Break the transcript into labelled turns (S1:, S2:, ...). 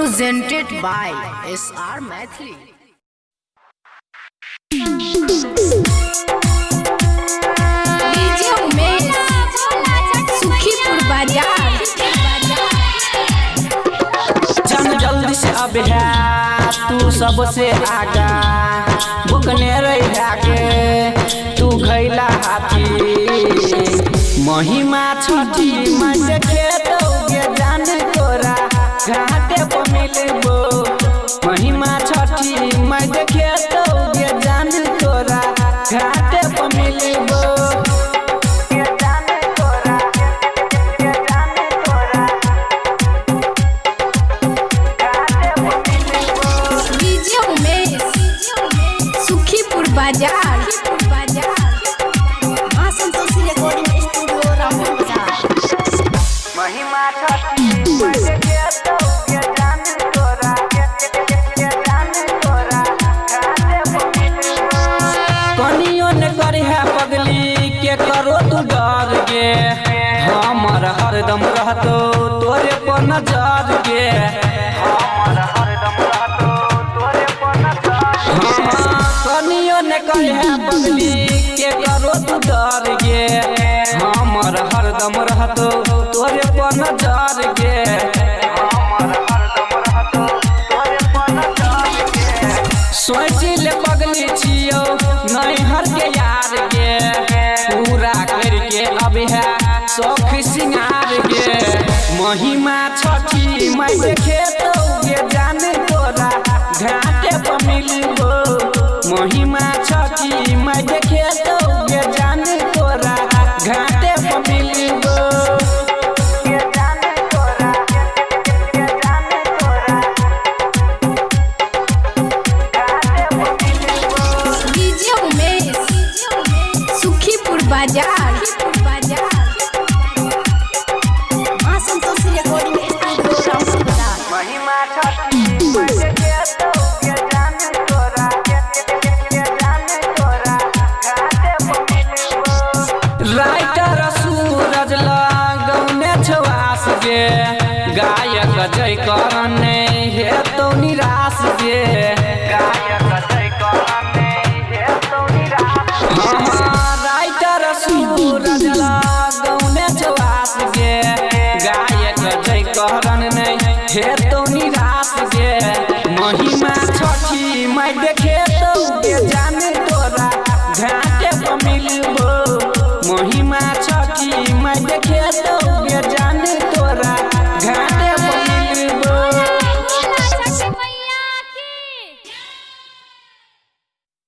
S1: presented by SR Maithili. DJ Umesh Sukhipur बाजार।
S2: चल जल्दी से अब है तू सबसे आगा बुकने रह के तू घैला हाथी महिमा छठी मन खेतोगे जान तोरा घाटे पर मिलबो महिमा छठी मन खेतोगे जान तोरा घाटे पर मिलबो
S1: बाजार मां संतोषी रिकॉर्डिंग स्टूडियो रामपुर बाजार।
S2: महिमा छठी मन खेतोगे जान तोरा कनियो ने करे है पगली के करो तू डर गे हमर हरदम रहतो तोरे पर नजर गे हमर हरदम रहतो तोरे पर नजर कनियो ने करे है पगली के करो तू डर गे हमर हरदम रहतो तोरे पर नजर गे हमर हरदम रहतो तोरे पर नजर गे सोच ले पगली छियो नहीं हर के यार गे पूरा करके अब है शौक सिंगार गे महिमा छठी मैं खेतोगे जान तोरा घाटे पर मिलबो महिमा छठी मैं खेतोगे जान तोरा घाटे पर मिलबो
S1: बाजार मां संतोषी रिकॉर्डिंग स्टूडियो रामपुर बाजार।
S2: महिमा छठी मन खेतोगे जान तोरा घाटे पर मिलबो राइटर सूरज लगौने छवास गे गायक जय करने हे तो निराश गे गायक जय करने हे तो निराश राइटर सूरज लगौने छवास गे गायक जय करन नहीं हे तो निराश गे महिमा छठी मैं देखे तो गे जान तोरा घाटे पर मिलबो महिमा छठी मैं देखे तो गे जान